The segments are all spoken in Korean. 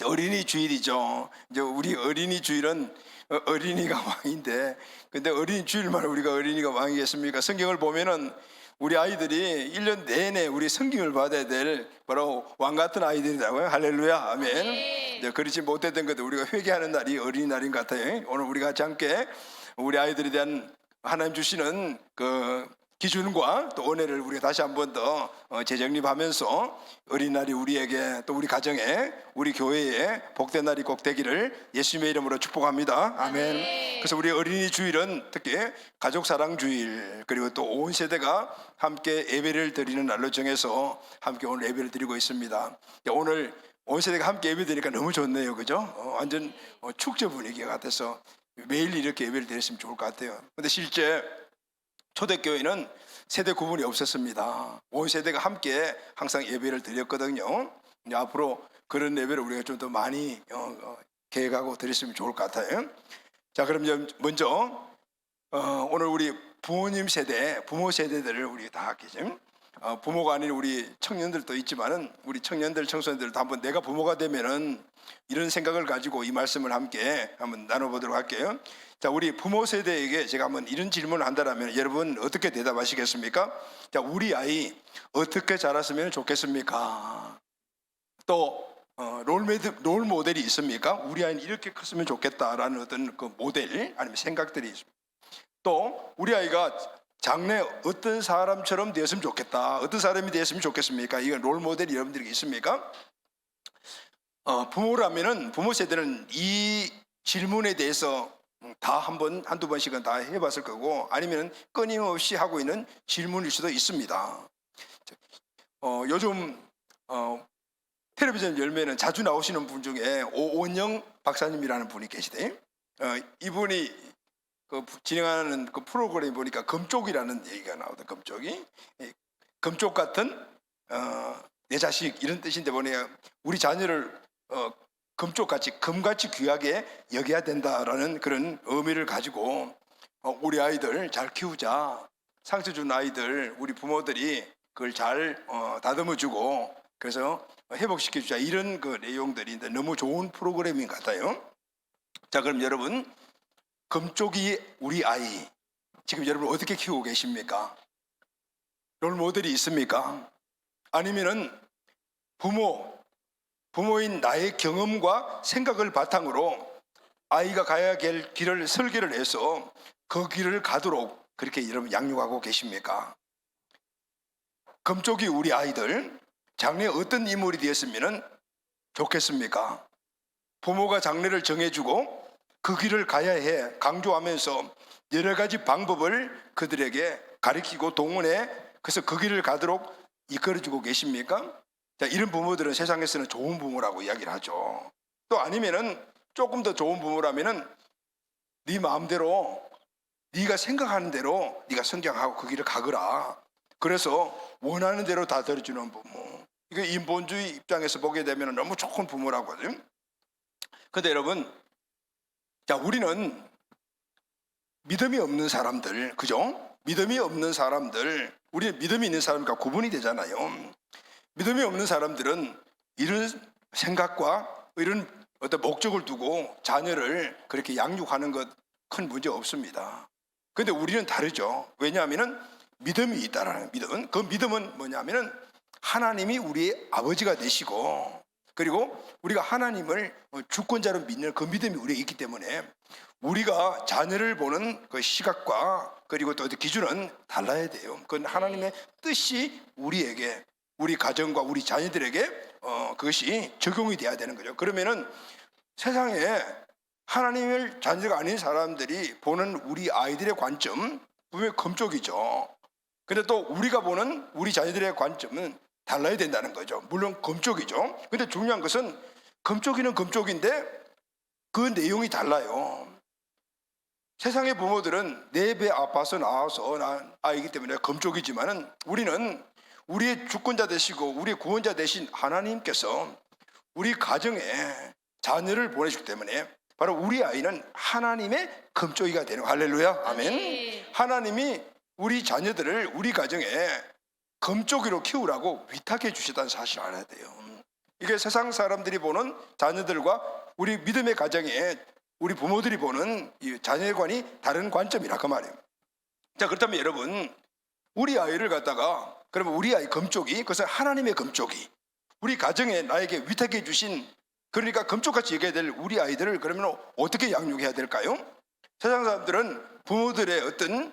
어린이 주일이죠. 이제 우리 어린이 주일은 어린이가 왕인데, 근데 어린이 주일만 우리가 어린이가 왕이겠습니까? 성경을 보면은 우리 아이들이 1년 내내 우리 성경을 받아야 될 바로 왕 같은 아이들이라고요. 할렐루야, 아멘. 이제 그렇지 못했던 것도 우리가 회개하는 날이 어린이날인 것 같아요. 오늘 우리가 같이 함께 우리 아이들에 대한 하나님 주시는 그 기준과 또 은혜를 우리가 다시 한 번 더 재정립하면서 어린날이 우리에게 또 우리 가정에 우리 교회에 복된 날이 꼭 되기를 예수님의 이름으로 축복합니다. 아멘. 그래서 우리 어린이 주일은 특히 가족 사랑 주일, 그리고 또 온 세대가 함께 예배를 드리는 날로 정해서 함께 오늘 예배를 드리고 있습니다. 오늘 온 세대가 함께 예배 드리니까 너무 좋네요, 그죠? 완전 축제 분위기 같아서 매일 이렇게 예배를 드렸으면 좋을 것 같아요. 근데 실제 초대교회는 세대 구분이 없었습니다. 온 세대가 함께 항상 예배를 드렸거든요. 이제 앞으로 그런 예배를 우리가 좀 더 많이 계획하고 드렸으면 좋을 것 같아요. 자, 그럼 이제 먼저 오늘 우리 부모님 세대, 부모 세대들을 우리 다 계신 부모가 아닌 우리 청년들도 있지만은 우리 청년들, 청소년들도 한번 내가 부모가 되면은 이런 생각을 가지고 이 말씀을 함께 한번 나눠보도록 할게요. 자, 우리 부모 세대에게 제가 한번 이런 질문을 한다면 여러분 어떻게 대답하시겠습니까? 자, 우리 아이 어떻게 자랐으면 좋겠습니까? 또 롤 모델이 있습니까? 우리 아이는 이렇게 컸으면 좋겠다라는 어떤 그 모델 아니면 생각들이 있습니다. 또 우리 아이가 장래 어떤 사람처럼 되었으면 좋겠다, 어떤 사람이 되었으면 좋겠습니까? 이건 롤 모델이 여러분들에게 있습니까? 부모라면은 부모 세대는 이 질문에 대해서 다 한두 번씩은 다 해봤을 거고, 아니면 끊임없이 하고 있는 질문일 수도 있습니다. 요즘 텔레비전 열면은 자주 나오시는 분 중에 오원영 박사님이라는 분이 계시대. 이분이 진행하는 그 프로그램 보니까 금쪽이라는 얘기가 나오다. 금쪽이 금쪽 같은 내 자식 이런 뜻인데 보니까 우리 자녀를 금쪽같이 금같이 귀하게 여겨야 된다라는 그런 의미를 가지고 우리 아이들 잘 키우자, 상처 준 아이들 우리 부모들이 그걸 잘 다듬어주고 그래서 회복시켜주자, 이런 그 내용들인데 너무 좋은 프로그램인 것 같아요. 자, 그럼 여러분, 금쪽이 우리 아이 지금 여러분 어떻게 키우고 계십니까? 롤 모델이 있습니까? 아니면은 부모인 나의 경험과 생각을 바탕으로 아이가 가야 될 길을 설계를 해서 그 길을 가도록 그렇게 여러분 양육하고 계십니까? 금쪽이 우리 아이들 장래에 어떤 인물이 되었으면 좋겠습니까? 부모가 장래를 정해주고 그 길을 가야 해 강조하면서 여러 가지 방법을 그들에게 가르치고 동원해 그래서 그 길을 가도록 이끌어주고 계십니까? 자, 이런 부모들은 세상에서는 좋은 부모라고 이야기를 하죠. 또 아니면은 조금 더 좋은 부모라면은 네 마음대로 네가 생각하는 대로 네가 성장하고 그 길을 가거라. 그래서 원하는 대로 다 들어주는 부모. 이거 인본주의 입장에서 보게 되면 너무 좋은 부모라고 하죠. 근데 여러분, 자, 우리는 믿음이 없는 사람들, 그죠? 믿음이 없는 사람들, 우리는 믿음이 있는 사람과 구분이 되잖아요. 믿음이 없는 사람들은 이런 생각과 이런 어떤 목적을 두고 자녀를 그렇게 양육하는 것 큰 문제 없습니다. 그런데 우리는 다르죠. 왜냐하면 믿음이 있다라는 믿음. 그 믿음은 뭐냐면은 하나님이 우리의 아버지가 되시고 그리고 우리가 하나님을 주권자로 믿는 그 믿음이 우리에 있기 때문에 우리가 자녀를 보는 그 시각과 그리고 또 기준은 달라야 돼요. 그건 하나님의 뜻이 우리에게, 우리 가정과 우리 자녀들에게 그것이 적용이 돼야 되는 거죠. 그러면은 세상에 하나님을 자녀가 아닌 사람들이 보는 우리 아이들의 관점 분명히 금쪽이죠. 근데 또 우리가 보는 우리 자녀들의 관점은 달라야 된다는 거죠. 물론 금쪽이죠. 근데 중요한 것은 금쪽이는 금쪽인데 그 내용이 달라요. 세상의 부모들은 내 배 아파서 나와서 난 아이기 때문에 금쪽이지만은 우리는 우리의 주권자 되시고 우리의 구원자 되신 하나님께서 우리 가정에 자녀를 보내시기 때문에 바로 우리 아이는 하나님의 금쪽이가 되는 거예요. 할렐루야, 아멘. 하나님이 우리 자녀들을 우리 가정에 금쪽이로 키우라고 위탁해 주셨다는 사실을 알아야 돼요. 이게 세상 사람들이 보는 자녀들과 우리 믿음의 가정에 우리 부모들이 보는 이 자녀의 관이 다른 관점이라 그 말이에요. 자, 그렇다면 여러분, 우리 아이를 갖다가 그러면 우리 아이 금쪽이, 그것은 하나님의 금쪽이 우리 가정에 나에게 위탁해 주신, 그러니까 금쪽같이 얘기해야 될 우리 아이들을 그러면 어떻게 양육해야 될까요? 세상 사람들은 부모들의 어떤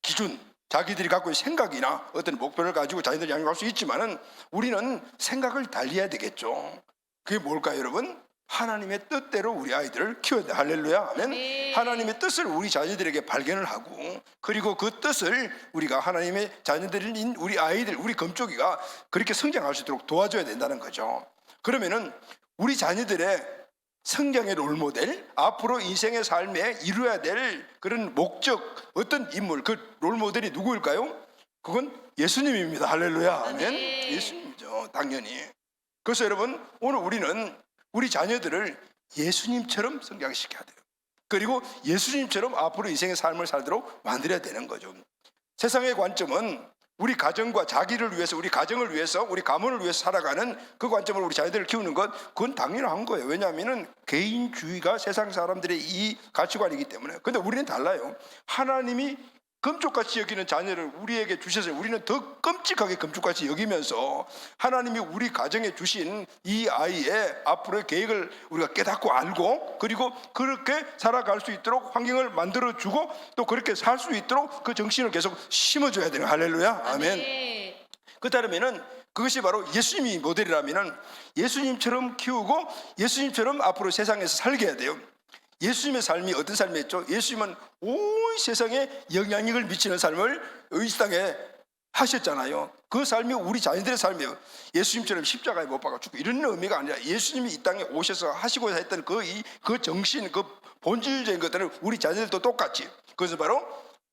기준, 자기들이 갖고 있는 생각이나 어떤 목표를 가지고 자기들 양육할 수 있지만은 우리는 생각을 달리 해야 되겠죠. 그게 뭘까요, 여러분? 하나님의 뜻대로 우리 아이들을 키워야 돼. 할렐루야. 아멘. 네. 하나님의 뜻을 우리 자녀들에게 발견을 하고, 그리고 그 뜻을 우리가 하나님의 자녀들인 우리 아이들, 우리 금쪽이가 그렇게 성장할 수 있도록 도와줘야 된다는 거죠. 그러면은 우리 자녀들의 성장의 롤모델, 앞으로 인생의 삶에 이루어야 될 그런 목적, 어떤 인물, 그 롤모델이 누구일까요? 그건 예수님입니다. 할렐루야. 아멘. 네. 예수님이죠, 당연히. 그래서 여러분, 오늘 우리는 우리 자녀들을 예수님처럼 성장시켜야 돼요. 그리고 예수님처럼 앞으로 인생의 삶을 살도록 만들어야 되는 거죠. 세상의 관점은 우리 가정과 자기를 위해서, 우리 가정을 위해서, 우리 가문을 위해서 살아가는 그 관점으로 우리 자녀들을 키우는 것, 그건 당연한 거예요. 왜냐하면 개인주의가 세상 사람들의 이 가치관이기 때문에. 근데 우리는 달라요. 하나님이 금쪽같이 여기는 자녀를 우리에게 주셔서 우리는 더 끔찍하게 금쪽같이 여기면서 하나님이 우리 가정에 주신 이 아이의 앞으로의 계획을 우리가 깨닫고 알고, 그리고 그렇게 살아갈 수 있도록 환경을 만들어주고 또 그렇게 살 수 있도록 그 정신을 계속 심어줘야 되는. 할렐루야. 아멘. 네. 그렇다면은 그것이 바로 예수님이 모델이라면은 예수님처럼 키우고 예수님처럼 앞으로 세상에서 살게 해야 돼요. 예수님의 삶이 어떤 삶이었죠? 예수님은 온 세상에 영향력을 미치는 삶을 이 땅에 하셨잖아요. 그 삶이 우리 자녀들의 삶이에요. 예수님처럼 십자가에 못 박아 죽고 이런 의미가 아니라 예수님이 이 땅에 오셔서 하시고자 했던 그 정신, 그 본질적인 것들을 우리 자녀들도 똑같이, 그것은 바로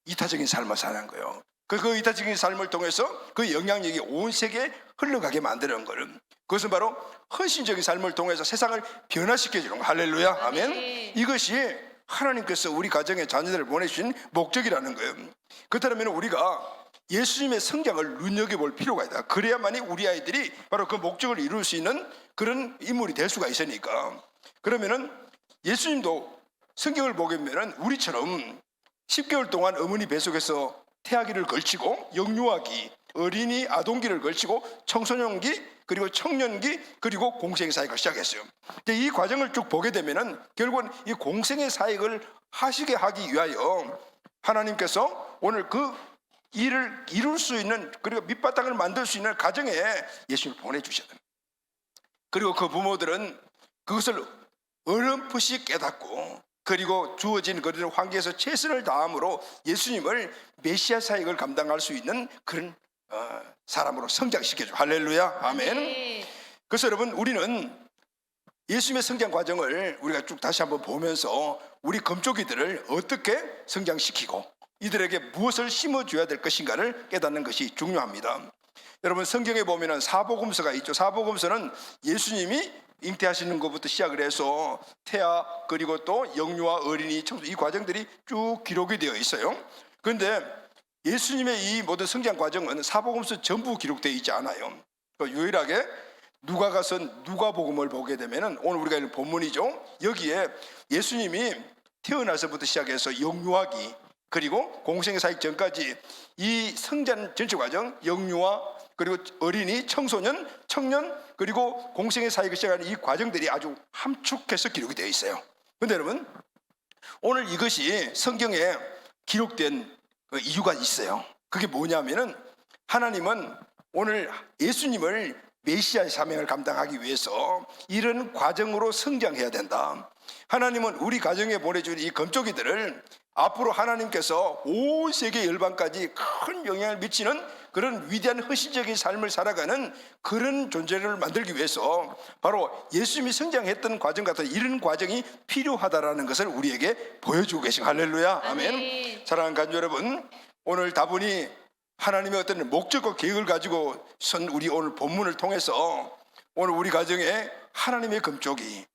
이타적인 삶을 사는 거예요. 그 이타적인 삶을 통해서 그 영향력이 온 세계에 흘러가게 만드는 거예요. 그것은 바로 헌신적인 삶을 통해서 세상을 변화시켜주는 거. 할렐루야. 아멘. 네. 이것이 하나님께서 우리 가정에 자녀들을 보내주신 목적이라는 거예요. 그렇다면 우리가 예수님의 성장을 눈여겨볼 필요가 있다. 그래야만이 우리 아이들이 바로 그 목적을 이룰 수 있는 그런 인물이 될 수가 있으니까. 그러면은 예수님도 성경을 보게 되면 우리처럼 10개월 동안 어머니 뱃속에서 태아기를 걸치고 영유아기, 어린이 아동기를 걸치고 청소년기, 그리고 청년기, 그리고 공생의 사역을 시작했어요. 이 과정을 쭉 보게 되면은 결국은 이 공생의 사역을 하시게 하기 위하여 하나님께서 오늘 그 일을 이룰 수 있는, 그리고 밑바탕을 만들 수 있는 가정에 예수님을 보내주셔야 됩니다. 그리고 그 부모들은 그것을 어렴풋이 깨닫고, 그리고 주어진 그런 환경에서 최선을 다함으로 예수님을 메시아 사역을 감당할 수 있는 그런 사람으로 성장시켜줘. 할렐루야. 아멘. 네. 그래서 여러분, 우리는 예수님의 성장 과정을 우리가 쭉 다시 한번 보면서 우리 금쪽이들을 어떻게 성장시키고 이들에게 무엇을 심어줘야 될 것인가를 깨닫는 것이 중요합니다. 여러분, 성경에 보면은 사복음서가 있죠. 사복음서는 예수님이 잉태하시는 것부터 시작을 해서 태아, 그리고 또 영유아, 어린이, 청소, 이 과정들이 쭉 기록이 되어 있어요. 그런데 예수님의 이 모든 성장 과정은 사복음서 전부 기록되어 있지 않아요. 유일하게 누가가서 누가복음을 보게 되면은 오늘 우리가 읽는 본문이죠. 여기에 예수님이 태어나서부터 시작해서 영유아기, 그리고 공생의 사역 전까지 이 성장 전체 과정, 영유아, 그리고 어린이, 청소년, 청년, 그리고 공생의 사역을 시작하는 이 과정들이 아주 함축해서 기록이 되어 있어요. 그런데 여러분, 오늘 이것이 성경에 기록된 이유가 있어요. 그게 뭐냐면은 하나님은 오늘 예수님을 메시아의 사명을 감당하기 위해서 이런 과정으로 성장해야 된다. 하나님은 우리 가정에 보내준 이 금쪽이들을 앞으로 하나님께서 온 세계 열방까지 큰 영향을 미치는 그런 위대한 헌신적인 삶을 살아가는 그런 존재를 만들기 위해서 바로 예수님이 성장했던 과정 같은 이런 과정이 필요하다라는 것을 우리에게 보여주고 계신. 할렐루야. 아멘. 사랑하는 가족 여러분, 오늘 다분히 하나님의 어떤 목적과 계획을 가지고 선 우리 오늘 본문을 통해서 오늘 우리 가정에 하나님의 금쪽이,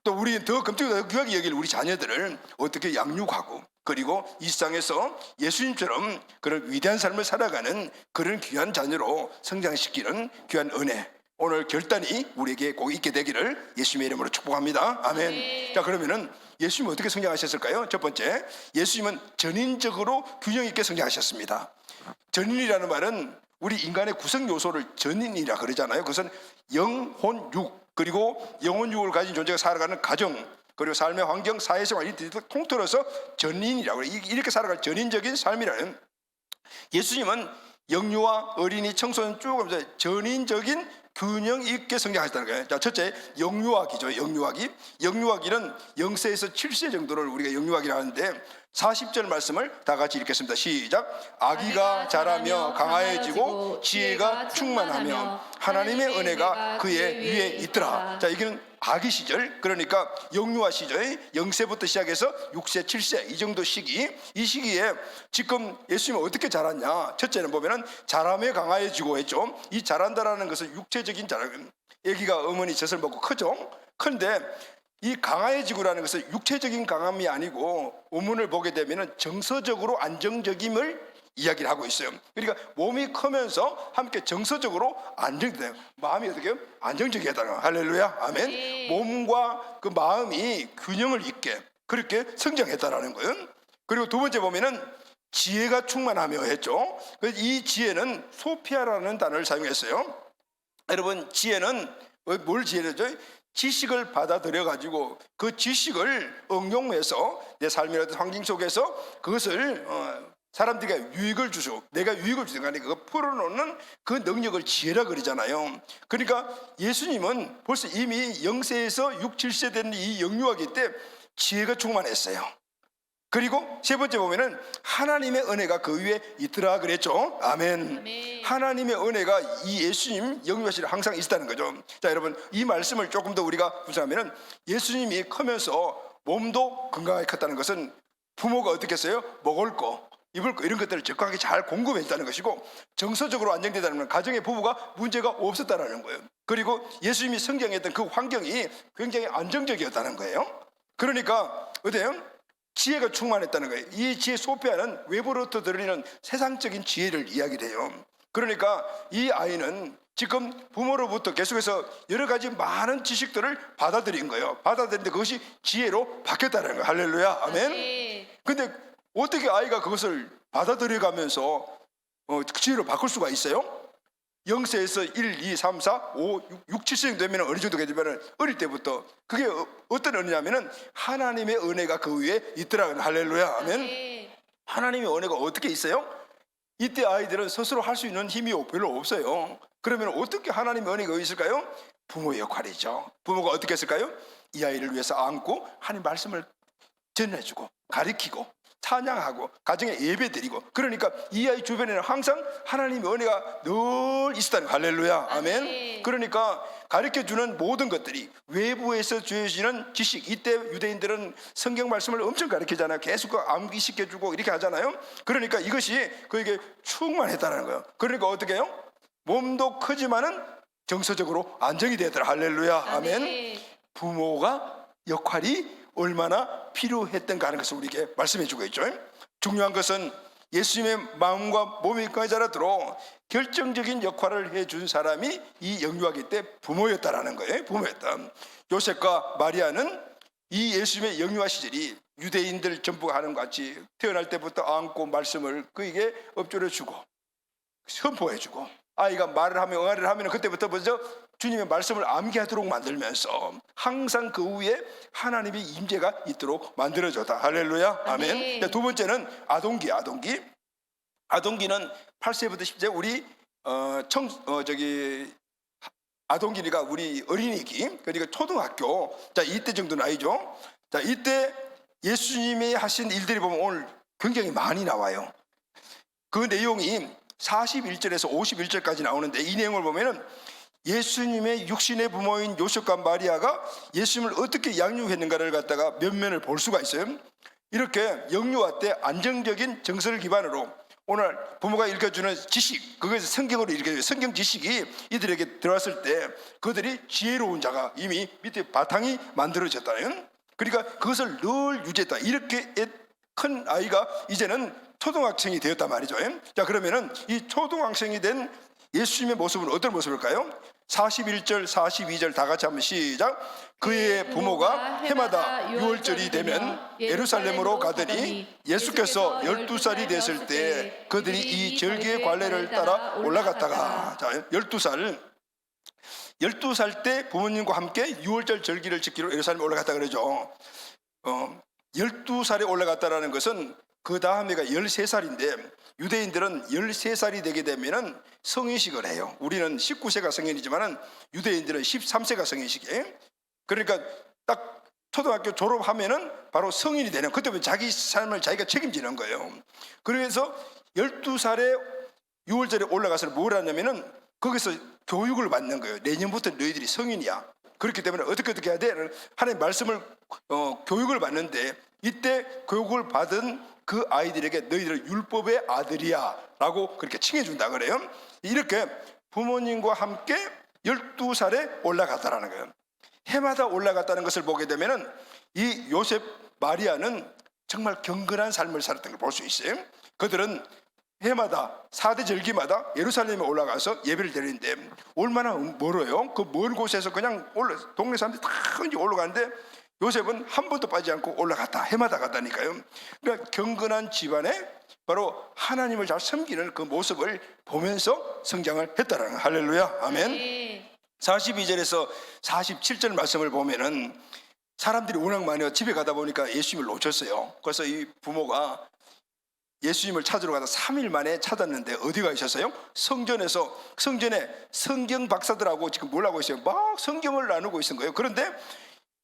또 우리 더 금쪽이 더 귀하게 여길 우리 자녀들을 어떻게 양육하고, 그리고 이 세상에서 예수님처럼 그런 위대한 삶을 살아가는 그런 귀한 자녀로 성장시키는 귀한 은혜, 오늘 결단이 우리에게 꼭 있게 되기를 예수님의 이름으로 축복합니다. 아멘. 네. 자, 그러면은 예수님은 어떻게 성장하셨을까요? 첫 번째, 예수님은 전인적으로 균형 있게 성장하셨습니다. 전인이라는 말은 우리 인간의 구성 요소를 전인이라 그러잖아요. 그것은 영, 혼, 육, 그리고 영혼, 육을 가진 존재가 살아가는 가정, 그리고 삶의 환경, 사회생활 이들 통틀어서 전인이라고 해요. 이렇게 살아갈 전인적인 삶이라는, 예수님은 영유아, 어린이, 청소년 쭉 하면서 전인적인 균형 있게 성장하셨다는 거예요. 자, 첫째, 영유아기죠. 영유아기. 영유아기는 0세에서 7세 정도를 우리가 영유아기라 하는데 40절 말씀을 다 같이 읽겠습니다. 시작. 아기가 자라며 강하여지고 지혜가 충만하며 하나님의 은혜가 그의 위에 있더라. 자, 이게는 아기 시절, 그러니까 영유아 시절, 0세부터 시작해서 6세, 7세 이 정도 시기, 이 시기에 지금 예수님은 어떻게 자랐냐? 첫째는 보면은 자라며 강하여지고 했죠. 이 자란다라는 것은 육체적인 자란, 아기가 어머니 젖을 먹고 크죠. 그런데 이 강하여지고라는 것은 육체적인 강함이 아니고 원문을 보게 되면은 정서적으로 안정적임을 이야기를 하고 있어요. 그러니까 몸이 크면서 함께 정서적으로 안정돼요. 마음이 어떻게 해요? 안정적이다는 거예요. 할렐루야, 아멘. 네. 몸과 그 마음이 균형을 잇게 그렇게 성장했다라는 거예요. 그리고 두 번째 보면은 지혜가 충만하며 했죠. 그래서 이 지혜는 소피아라는 단어를 사용했어요. 여러분, 지혜는 뭘 지혜죠? 지식을 받아들여 가지고 그 지식을 응용해서 내 삶이라든 환경 속에서 그것을 사람들에게 유익을 주죠. 내가 유익을 주는 거 아니고 그거 풀어놓는 그 능력을 지혜라 그러잖아요. 그러니까 예수님은 벌써 이미 0세에서 6, 7세 된 이 영유아기 때 지혜가 충만했어요. 그리고 세 번째 보면은 하나님의 은혜가 그 위에 있더라 그랬죠. 아멘. 아멘. 하나님의 은혜가 이 예수님 영유아시를 항상 있었다는 거죠. 자, 여러분, 이 말씀을 조금 더 우리가 분석하면은 예수님이 크면서 몸도 건강하게 컸다는 것은 부모가 어떻게 했어요? 먹을 거, 입을 거 이런 것들을 적합하게 잘 공급했다는 것이고, 정서적으로 안정되다는 건 가정의 부부가 문제가 없었다는 거예요. 그리고 예수님이 성장했던 그 환경이 굉장히 안정적이었다는 거예요. 그러니까 어때요? 지혜가 충만했다는 거예요. 이 지혜 소피아는 외부로부터 들리는 세상적인 지혜를 이야기를 해요. 그러니까 이 아이는 지금 부모로부터 계속해서 여러 가지 많은 지식들을 받아들인 거예요. 받아들이는데 그것이 지혜로 바뀌었다는 거예요. 할렐루야, 아멘. 근데 어떻게 아이가 그것을 받아들여가면서 지혜로 바꿀 수가 있어요? 0세에서 1, 2, 3, 4, 5, 6, 7세 되면 어느 정도 되면 어릴 때부터 그게 어떤 은혜냐면은 하나님의 은혜가 그 위에 있더라고요. 할렐루야, 아멘. 하나님의 은혜가 어떻게 있어요? 이때 아이들은 스스로 할 수 있는 힘이 별로 없어요. 그러면 어떻게 하나님의 은혜가 있을까요? 부모의 역할이죠. 부모가 어떻게 했을까요? 이 아이를 위해서 안고 하나님 말씀을 전해주고 가르치고 찬양하고 가정에 예배드리고, 그러니까 이 아이 주변에는 항상 하나님의 은혜가 늘 있었다는 거예요. 할렐루야, 아멘. 그러니까 가르쳐주는 모든 것들이 외부에서 주어지는 지식, 이때 유대인들은 성경 말씀을 엄청 가르치잖아요. 계속 암기시켜주고 이렇게 하잖아요. 그러니까 이것이 그에게 충만했다는 거예요. 그러니까 어떻게 해요? 몸도 크지만은 정서적으로 안정이 되더라. 할렐루야, 아멘. 부모가 역할이 얼마나 필요했던가 하는 것을 우리에게 말씀해 주고 있죠. 중요한 것은 예수님의 마음과 몸이 까지 자라도록 결정적인 역할을 해준 사람이 이 영유아기 때 부모였다라는 거예요. 부모였다. 요셉과 마리아는 이 예수님의 영유아 시절이 유대인들 전부가 하는 것 같이 태어날 때부터 안고 말씀을 그에게 엎드려 주고 선포해 주고, 아이가 말을 하면 응아리를 하면 그때부터 먼저 주님의 말씀을 암기하도록 만들면서 항상 그 위에 하나님의 임재가 있도록 만들어줬다. 할렐루야, 아멘. 두 번째는 아동기는 8세부터 10세 우리 아동기니까 우리 어린이기, 그러니까 초등학교, 자 이때 정도 나이죠. 자 이때 예수님이 하신 일들이 보면 오늘 굉장히 많이 나와요. 그 내용이 41절에서 51절까지 나오는데, 이 내용을 보면은 예수님의 육신의 부모인 요셉과 마리아가 예수님을 어떻게 양육했는가를 갖다가 면면을 볼 수가 있어요. 이렇게 영유아 때 안정적인 정서를 기반으로 오늘 부모가 읽어주는 지식, 그것을 성경으로 읽어줘요. 성경 지식이 이들에게 들어왔을 때 그들이 지혜로운 자가 이미 밑에 바탕이 만들어졌다는, 그러니까 그것을 늘 유지했다. 이렇게 큰 아이가 이제는 초등학생이 되었단 말이죠. 자, 그러면은 이 초등학생이 된 예수님의 모습은 어떤 모습일까요? 41절 42절 다 같이 한번 시작. 그의 부모가 해마다 유월절이 되면 예루살렘으로 가더니 예수께서 12살이 됐을 때 그들이 이 절기의 관례를 따라 올라갔다가, 자, 12살 때 부모님과 함께 유월절 절기를 지키러 예루살렘에 올라갔다 그러죠. 12살에 올라갔다라는 것은 그 다음에가 13살인데 유대인들은 13살이 되게 되면 성인식을 해요. 우리는 19세가 성인이지만 유대인들은 13세가 성인식이에요. 그러니까 딱 초등학교 졸업하면은 바로 성인이 되는, 그때부터 자기 삶을 자기가 책임지는 거예요. 그래서 12살에 6월절에 올라가서 뭘 하냐면은 거기서 교육을 받는 거예요. 내년부터 너희들이 성인이야. 그렇기 때문에 어떻게 해야 돼? 하나님 말씀을 교육을 받는데, 이때 교육을 받은 그 아이들에게 너희들은 율법의 아들이야 라고 그렇게 칭해준다 그래요. 이렇게 부모님과 함께 12살에 올라갔다라는 거예요. 해마다 올라갔다는 것을 보게 되면은 이 요셉 마리아는 정말 경건한 삶을 살았던 걸 볼 수 있어요. 그들은 해마다 4대 절기마다 예루살렘에 올라가서 예배를 드리는데 얼마나 멀어요. 그 먼 곳에서 그냥 동네 사람들이 다 이제 올라가는데 요셉은 한 번도 빠지지 않고 올라갔다, 해마다 갔다니까요. 그러니까 경건한 집안에 바로 하나님을 잘 섬기는 그 모습을 보면서 성장을 했다라는 거예요. 할렐루야, 아멘. 42절에서 47절 말씀을 보면은 사람들이 워낙 많아요. 집에 가다 보니까 예수님을 놓쳤어요. 그래서 이 부모가 예수님을 찾으러 가다 3일 만에 찾았는데 어디가 있었어요? 성전에 성경 박사들하고 지금 뭘 하고 있어요? 막 성경을 나누고 있는 거예요. 그런데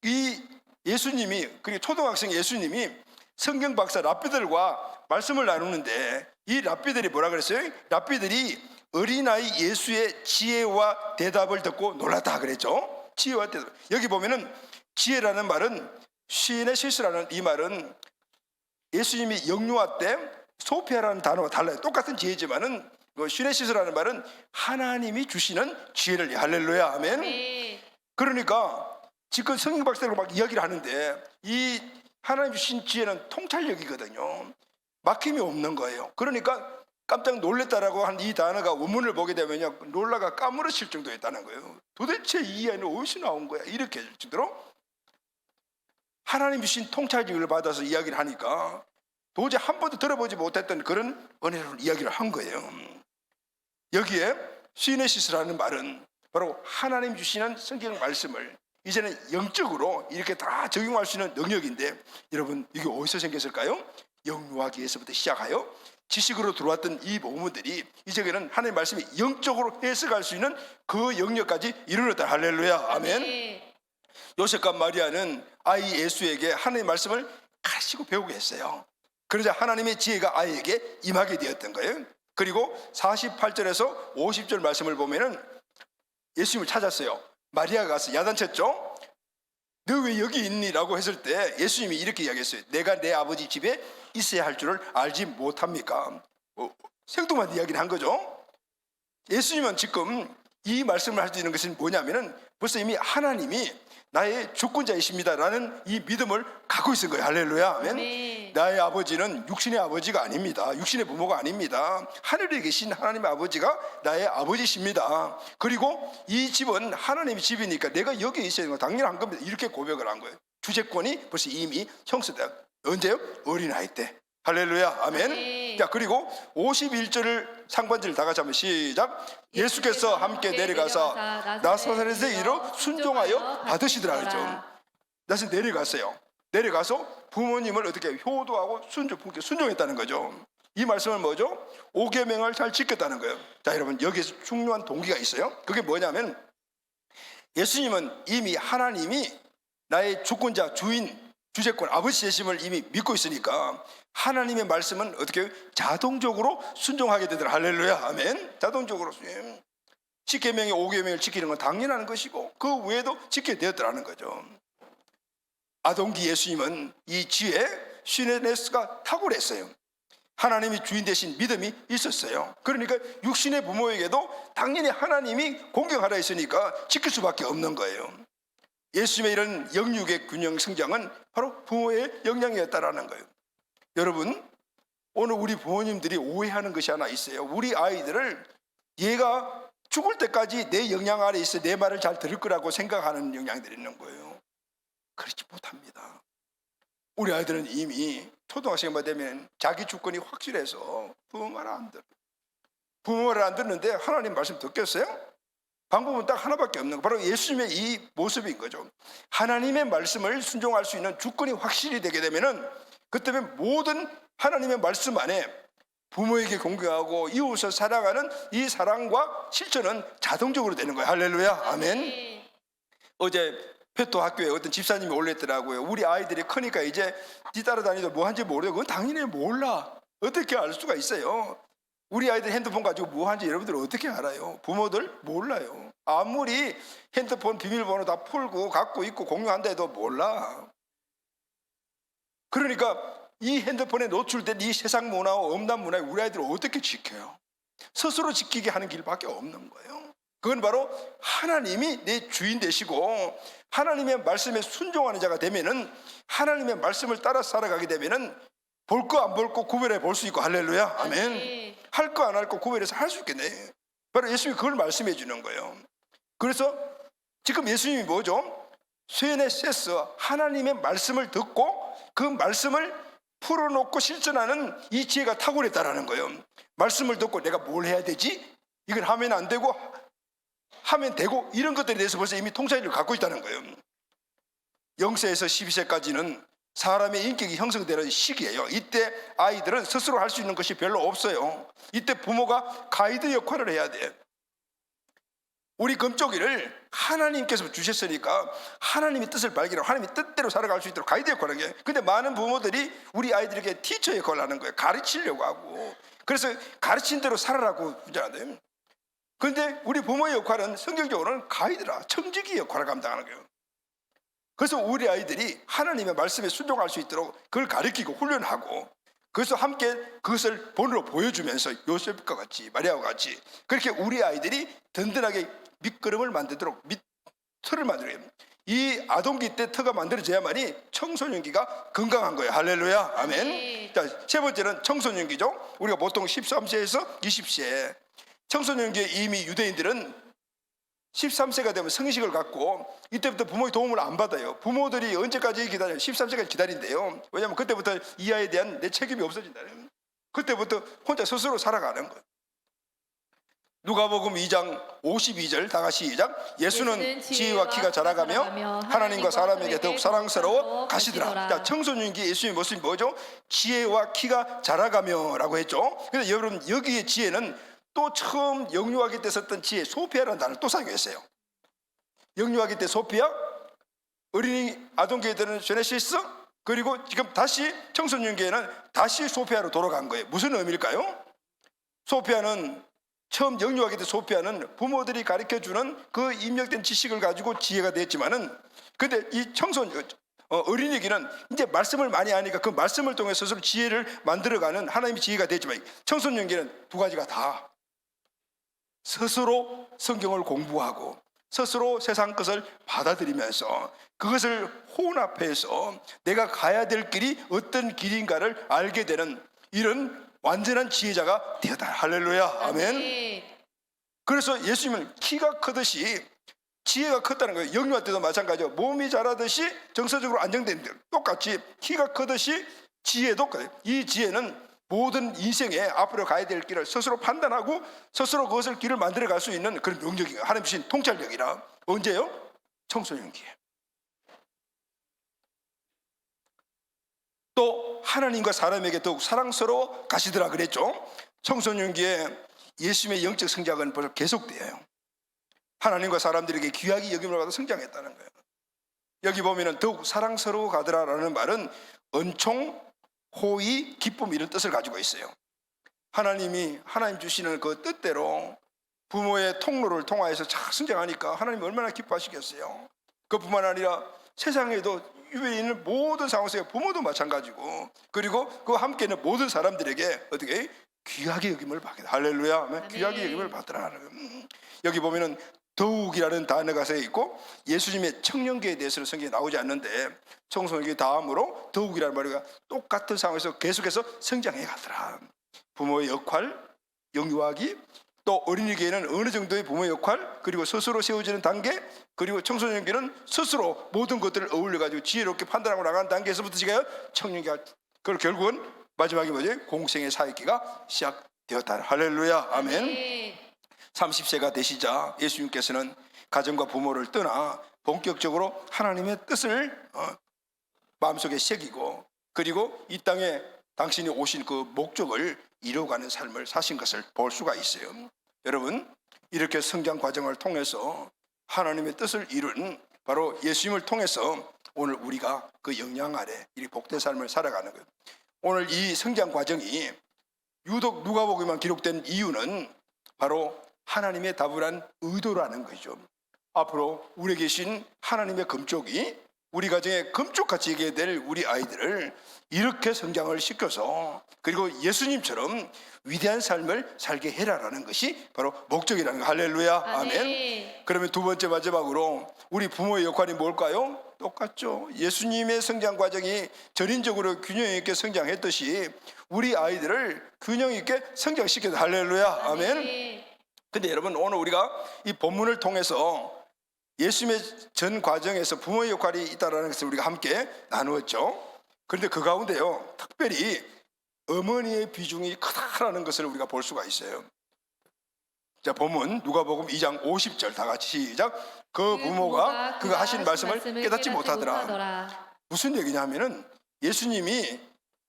이 예수님이, 그리고 초등학생 예수님이 성경 박사 랍비들과 말씀을 나누는데 이 랍비들이 뭐라 그랬어요? 랍비들이 어린아이 예수의 지혜와 대답을 듣고 놀랐다 그랬죠. 지혜와 대답. 여기 보면은 지혜라는 말은 시네시스라는 이 말은 예수님이 영유아 때 소피아라는 단어와 달라요. 똑같은 지혜지만은 시네시스라는 말은 하나님이 주시는 지혜를, 할렐루야, 아멘. 그러니까 지금 성경 박사들과 막 이야기를 하는데 이 하나님 주신 지혜는 통찰력이거든요. 막힘이 없는 거예요. 그러니까 깜짝 놀랬다라고 한 이 단어가 원문을 보게 되면요, 놀라가 까무러칠 정도였다는 거예요. 도대체 이 이야기는 어디서 나온 거야? 이렇게 할 정도로 하나님 주신 통찰력을 받아서 이야기를 하니까 도저히 한 번도 들어보지 못했던 그런 은혜로운 이야기를 한 거예요. 여기에 시네시스라는 말은 바로 하나님 주시는 성경 말씀을 이제는 영적으로 이렇게 다 적용할 수 있는 능력인데, 여러분 이게 어디서 생겼을까요? 영유아기에서부터 시작하여 지식으로 들어왔던 이 부분들이 이제는 하나님의 말씀이 영적으로 해석할 수 있는 그 영역까지 이르렀다. 할렐루야, 아멘. 요셉과 마리아는 아이 예수에게 하나님의 말씀을 가르치고 배우게 했어요. 그러자 하나님의 지혜가 아이에게 임하게 되었던 거예요. 그리고 48절에서 50절 말씀을 보면은 예수님을 찾았어요. 마리아가 가서 야단쳤죠. 너 왜 여기 있니? 라고 했을 때 예수님이 이렇게 이야기했어요. 내가 내 아버지 집에 있어야 할 줄을 알지 못합니까? 생뚱한 이야기를 한 거죠. 예수님은 지금 이 말씀을 할 수 있는 것은 뭐냐면은 벌써 이미 하나님이 나의 주권자이십니다 라는 이 믿음을 갖고 있는 거예요. 할렐루야, 아멘. 네. 나의 아버지는 육신의 아버지가 아닙니다. 육신의 부모가 아닙니다. 하늘에 계신 하나님의 아버지가 나의 아버지십니다. 그리고 이 집은 하나님의 집이니까 내가 여기에 있어야 되는 거 당연한 겁니다. 이렇게 고백을 한 거예요. 주재권이 벌써 이미 형성돼. 언제요? 어린아이 때. 할렐루야, 아멘. 네. 자, 그리고 51절을 상반절을 다 같이 한번 시작. 예수께서 함께 내려가서 나사렛에 이르러 순종하여 받으시더라 그랬죠. 다시 내려갔어요. 내려가서 부모님을 어떻게 효도하고 순종했다는 거죠. 이 말씀은 뭐죠? 5계명을 잘 지켰다는 거예요. 자, 여러분 여기에서 중요한 동기가 있어요. 그게 뭐냐면 예수님은 이미 하나님이 나의 주권자, 주인, 주재권, 아버지 되심을 이미 믿고 있으니까 하나님의 말씀은 어떻게 자동적으로 순종하게 되더라. 할렐루야, 아멘. 자동적으로 10계명의 5계명을 지키는 건 당연한 것이고 그 외에도 지켜야 되었더라는 거죠. 아동기 예수님은 이 지혜 시네시스가 탁월했어요. 하나님이 주인 되신 믿음이 있었어요. 그러니까 육신의 부모에게도 당연히 하나님이 공경하라 했으니까 지킬 수밖에 없는 거예요. 예수님의 이런 영육의 균형 성장은 바로 부모의 영향이었다라는 거예요. 여러분, 오늘 우리 부모님들이 오해하는 것이 하나 있어요. 우리 아이들을 얘가 죽을 때까지 내 영향 아래 있어 내 말을 잘 들을 거라고 생각하는 영향들이 있는 거예요. 그렇지 못합니다. 우리 아이들은 이미 초등학생만 되면 자기 주권이 확실해서 부모 말을 안 들어요. 부모 말을 안 듣는데 하나님 말씀 듣겠어요? 방법은 딱 하나밖에 없는 거, 바로 예수님의 이 모습인 거죠. 하나님의 말씀을 순종할 수 있는 주권이 확실히 되게 되면은 그때문에 모든 하나님의 말씀 안에 부모에게 공경하고 이웃을 사랑하는 이 사랑과 실천은 자동적으로 되는 거예요. 할렐루야, 아멘. 어제 페토 학교에 어떤 집사님이 올렸더라고요. 우리 아이들이 크니까 이제 뒤따라다니도 뭐 하는지 모르고, 그건 당연히 몰라. 어떻게 알 수가 있어요? 우리 아이들 핸드폰 가지고 뭐 하는지 여러분들 어떻게 알아요? 부모들 몰라요. 아무리 핸드폰 비밀번호 다 풀고 갖고 있고 공유한다 해도 몰라. 그러니까 이 핸드폰에 노출된 이 세상 문화와 엄단 문화에 우리 아이들을 어떻게 지켜요? 스스로 지키게 하는 길밖에 없는 거예요. 그건 바로 하나님이 내 주인 되시고 하나님의 말씀에 순종하는 자가 되면은, 하나님의 말씀을 따라 살아가게 되면은 볼 거 안 볼 거 구별해 볼 수 있고, 할렐루야, 아멘. 할 거 안 할 거 구별해서 할 수 있겠네. 바로 예수님이 그걸 말씀해 주는 거예요. 그래서 지금 예수님이 뭐죠? 쇠뇌 세스, 하나님의 말씀을 듣고 그 말씀을 풀어놓고 실천하는 이 지혜가 탁월했다라는 거예요. 말씀을 듣고 내가 뭘 해야 되지? 이걸 하면 안 되고 하면 되고, 이런 것들에 대해서 벌써 이미 통찰력을 갖고 있다는 거예요. 0세에서 12세까지는 사람의 인격이 형성되는 시기예요. 이때 아이들은 스스로 할 수 있는 것이 별로 없어요. 이때 부모가 가이드 역할을 해야 돼. 우리 금쪽이를 하나님께서 주셨으니까 하나님의 뜻을 발견하고 하나님의 뜻대로 살아갈 수 있도록 가이드 역할을 하는 거예요. 근데 많은 부모들이 우리 아이들에게 티처 역할을 하는 거예요. 가르치려고 하고, 그래서 가르친 대로 살아라고 주잖아요. 그런데 우리 부모의 역할은 성경적으로는 가이드라, 청지기 역할을 감당하는 거예요. 그래서 우리 아이들이 하나님의 말씀에 순종할 수 있도록 그걸 가르치고 훈련하고, 그래서 함께 그것을 본으로 보여주면서 요셉과 같이 마리아와 같이 그렇게 우리 아이들이 든든하게 밑거름을 만들도록 틀을 만들어요. 이 아동기 때 터가 만들어져야만이 청소년기가 건강한 거예요. 할렐루야, 아멘. 네. 자, 세 번째는 청소년기죠. 우리가 보통 13세에서 20세, 청소년기에 이미 유대인들은 13세가 되면 성식을 갖고 이때부터 부모의 도움을 안 받아요. 부모들이 언제까지 기다려요? 13세까지 기다린대요. 왜냐하면 그때부터 이 아이에 대한 내 책임이 없어진다는, 그때부터 혼자 스스로 살아가는 거예요. 누가복음 2장 52절 다 같이 시작. 예수는 지혜와 키가 자라가며 하나님과 사람에게 더욱 사랑스러워 가시더라. 자, 청소년기 예수님의 모습이 뭐죠? 지혜와 키가 자라가며 라고 했죠. 그래서 여러분, 여기에 지혜는 또 처음 영유아기 때 썼던 지혜, 소피아라는 단어를 또 사용했어요. 영유아기 때 소피아, 어린이 아동기에 때는 제네시스, 그리고 지금 다시 청소년기에는 다시 소피아로 돌아간 거예요. 무슨 의미일까요? 소피아는 처음 영유아기 때 소피아는 부모들이 가르쳐주는 그 입력된 지식을 가지고 지혜가 됐지만은, 근데 이 어린이기는 이제 말씀을 많이 하니까 그 말씀을 통해 스스로 지혜를 만들어가는 하나님의 지혜가 됐지만, 청소년기는 두 가지가 다 스스로 성경을 공부하고 스스로 세상 것을 받아들이면서 그것을 혼합해서 내가 가야 될 길이 어떤 길인가를 알게 되는 이런 완전한 지혜자가 되었다. 할렐루야, 아멘. 그래서 예수님은 키가 크듯이 지혜가 컸다는 거예요. 영유아 때도 마찬가지죠. 몸이 자라듯이 정서적으로 안정된 데 똑같이 키가 크듯이 지혜도 커요. 이 지혜는 모든 인생에 앞으로 가야 될 길을 스스로 판단하고 스스로 그것을 길을 만들어 갈 수 있는 그런 능력이에요. 하나님 주신 통찰력이라. 언제요? 청소년기에. 또 하나님과 사람에게 더욱 사랑스러워 가시더라 그랬죠. 청소년기에 예수님의 영적 성장은 벌써 계속돼요. 하나님과 사람들에게 귀하게 여김을 받아 성장했다는 거예요. 여기 보면은 더욱 사랑스러워 가더라라는 말은 은총, 호의, 기쁨 이런 뜻을 가지고 있어요. 하나님 주시는 그 뜻대로 부모의 통로를 통하여서 잘 성장하니까 하나님이 얼마나 기뻐하시겠어요. 그뿐만 아니라 세상에도 위에 있는 모든 상황에서 부모도 마찬가지고, 그리고 그 함께 있는 모든 사람들에게 어떻게 귀하게 여김을 받게. 할렐루야, 귀하게 여김을 받더라. 여기 보면은 더욱이라는 단어가 써 있고 예수님의 청년기에 대해서는 성경에 나오지 않는데 청소년기 다음으로 더욱이라는 말이 똑같은 상황에서 계속해서 성장해 가더라. 부모의 역할, 영유아기, 또 어린이교회는 어느 정도의 부모의 역할, 그리고 스스로 세워지는 단계, 그리고 청소년기는 스스로 모든 것들을 어울려가지고 지혜롭게 판단하고 나가는 단계에서부터 지금 청년기가, 그리고 결국은 마지막에 뭐지? 공생의 사역기가 시작되었다. 할렐루야, 아멘. 30세가 되시자 예수님께서는 가정과 부모를 떠나 본격적으로 하나님의 뜻을 마음속에 새기고, 그리고 이 땅에 당신이 오신 그 목적을 이루어가는 삶을 사신 것을 볼 수가 있어요. 여러분, 이렇게 성장 과정을 통해서 하나님의 뜻을 이룬 바로 예수님을 통해서 오늘 우리가 그 영향 아래 이 복된 삶을 살아가는 거예요. 오늘 이 성장 과정이 유독 누가복음에만 기록된 이유는 바로 하나님의 다분한 의도라는 거죠. 앞으로 우리에 계신 하나님의 금쪽이 우리 가정에 금쪽같이 있게 될 우리 아이들을 이렇게 성장을 시켜서, 그리고 예수님처럼 위대한 삶을 살게 해라라는 것이 바로 목적이라는 거. 할렐루야, 아멘. 그러면 두 번째 마지막으로 우리 부모의 역할이 뭘까요? 똑같죠. 예수님의 성장 과정이 전인적으로 균형 있게 성장했듯이 우리 아이들을 균형 있게 성장시켜서, 할렐루야, 아멘. 근데 여러분, 오늘 우리가 이 본문을 통해서 예수님의 전 과정에서 부모의 역할이 있다는 것을 우리가 함께 나누었죠. 그런데 그 가운데요, 특별히 어머니의 비중이 크다라는 것을 우리가 볼 수가 있어요. 자, 본문 누가복음 2장 50절 다 같이 시작. 그 부모가 그가 하신 말씀을 깨닫지 못하더라. 무슨 얘기냐면은 예수님이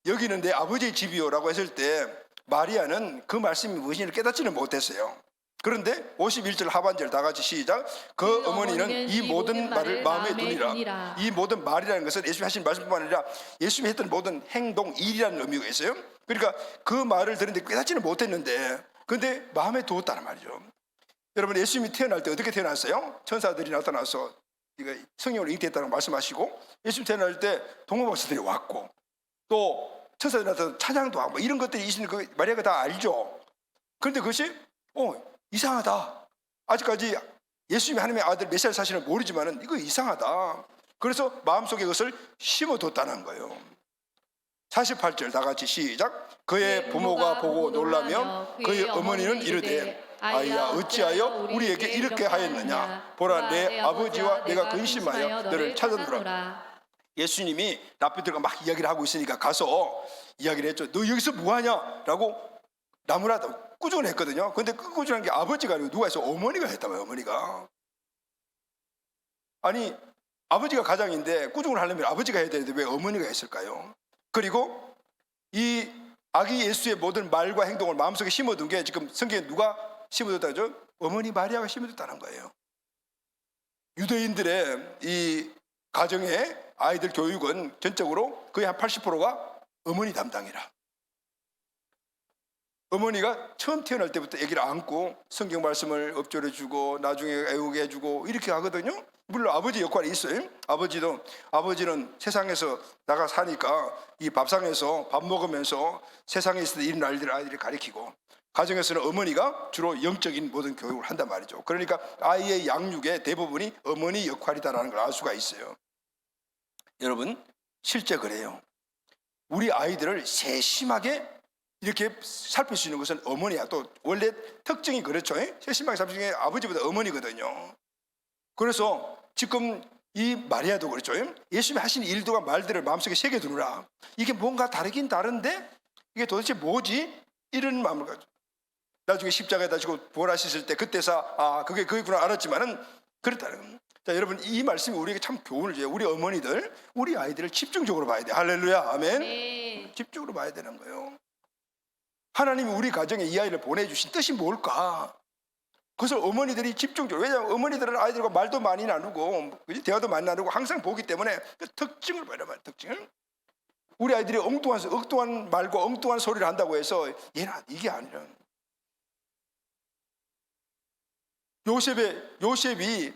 여기는 내 아버지의 집이요라고 했을 때 마리아는 그 말씀이 무엇인지를 깨닫지는 못했어요. 그런데 51절 하반절 다 같이 시작. 그 어머니는 이 모든 말을 마음에 두니라. 이 모든 말이라는 것은 예수님이 하신 말씀뿐만 아니라 예수님이 했던 모든 행동, 일이라는 의미가 있어요. 그러니까 그 말을 들었는데 깨닫지는 못했는데 근데 마음에 두었다는 말이죠. 여러분, 예수님이 태어날 때 어떻게 태어났어요? 천사들이 나타나서 이거 성령으로 잉태했다고 말씀하시고, 예수님 태어날 때 동문박사들이 왔고, 또 천사들이 나타나서 찬양도 하고 이런 것들이 있으니 그 마리아가 다 알죠. 그런데 그것이 이상하다. 아직까지 예수님이 하나님의 아들 메시아 사실을 모르지만은 이거 이상하다. 그래서 마음속에 그것을 심어뒀다는 거예요. 48절 다 같이 시작. 그의 부모가 보고 놀라며 그의 어머니는 이르되 아이야, 어찌하여 우리에게 이렇게 하였느냐. 보라, 내 아버지와 내가 근심하여 너를 찾았노라. 예수님이 라피들과 막 이야기를 하고 있으니까 가서 이야기를 했죠. 너 여기서 뭐하냐? 라고 나무라도 꾸중을 했거든요. 근데 그 꾸중한 게 아버지가 아니고 누가 해서 어머니가 했다고요. 어머니가. 아니, 아버지가 가장인데 꾸중을 하려면 아버지가 해야 되는데 왜 어머니가 했을까요? 그리고 이 아기 예수의 모든 말과 행동을 마음속에 심어둔 게 지금 성경에 누가 심어뒀다죠? 어머니 마리아가 심어뒀다는 거예요. 유대인들의 이 가정의 아이들 교육은 전적으로 거의 한 80%가 어머니 담당이라. 어머니가 처음 태어날 때부터 아기를 안고 성경 말씀을 엎조려주고 나중에 애우게 해주고 이렇게 하거든요. 물론 아버지 역할이 있어요. 아버지는 세상에서 나가 사니까 이 밥상에서 밥 먹으면서 세상에 있을 때 이런 아이들을 가리키고, 가정에서는 어머니가 주로 영적인 모든 교육을 한단 말이죠. 그러니까 아이의 양육의 대부분이 어머니 역할이다라는 걸 알 수가 있어요. 여러분, 실제 그래요. 우리 아이들을 세심하게 이렇게 살필 수 있는 것은 어머니야. 또 원래 특징이 그렇죠. 세심하게 살필 수 있는 게 아버지보다 어머니거든요. 그래서 지금 이 마리아도 그렇죠. 예수님이 하신 일들과 말들을 마음속에 새겨두느라 이게 뭔가 다르긴 다른데 이게 도대체 뭐지? 이런 마음을 가지고 나중에 십자가에다 지고 부활하셨을 때 그때서 그게 그거구나 알았지만은 그렇다는 겁니다. 자, 여러분, 이 말씀이 우리에게 참 교훈을 줘요. 우리 어머니들, 우리 아이들을 집중적으로 봐야 돼. 할렐루야, 아멘. 네. 집중적으로 봐야 되는 거예요. 하나님이 우리 가정에 이 아이를 보내주신 뜻이 뭘까? 그것을 어머니들이 집중적으로, 왜냐하면 어머니들은 아이들과 말도 많이 나누고 대화도 많이 나누고 항상 보기 때문에 그 특징을 봐야 말이야. 특징을. 우리 아이들이 엉뚱한 말과 엉뚱한 소리를 한다고 해서 얘는 이게 아니라, 요셉이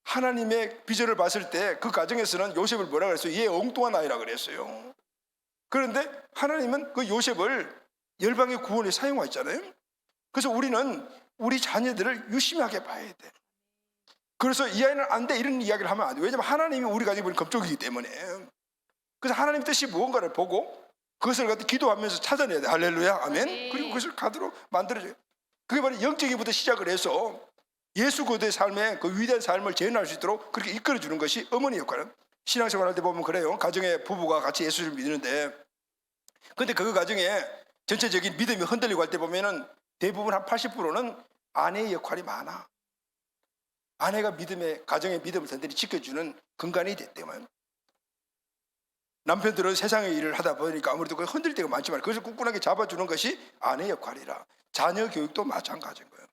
하나님의 비전을 봤을 때 그 가정에서는 요셉을 뭐라 그랬어요? 얘 엉뚱한 아이라 그랬어요. 그런데 하나님은 그 요셉을 열방의 구원에 사용하잖아요. 그래서 우리는 우리 자녀들을 유심하게 봐야 돼. 그래서 이 아이는 안 돼, 이런 이야기를 하면 안 돼. 왜냐하면 하나님이 우리 가정에 보는 검쪽이기 때문에. 그래서 하나님 뜻이 무언가를 보고 그것을 갖다 기도하면서 찾아내야 돼. 할렐루야, 아멘. 그리고 그것을 가도록 만들어줘요. 그게 바로 영적인부터 시작을 해서 예수 그리스도의 삶에 그 위대한 삶을 재현할 수 있도록 그렇게 이끌어주는 것이 어머니 역할은. 신앙생활할 때 보면 그래요. 가정에 부부가 같이 예수를 믿는데, 근데 그 가정에 전체적인 믿음이 흔들리고 할 때 보면은 대부분 한 80%는 아내의 역할이 많아. 아내가 가정의 믿음을 든든히 지켜주는 근간이 됐기 때문에. 남편들은 세상의 일을 하다 보니까 아무래도 그 흔들 때가 많지만 그것을 굳건하게 잡아주는 것이 아내의 역할이라. 자녀 교육도 마찬가지인 거예요.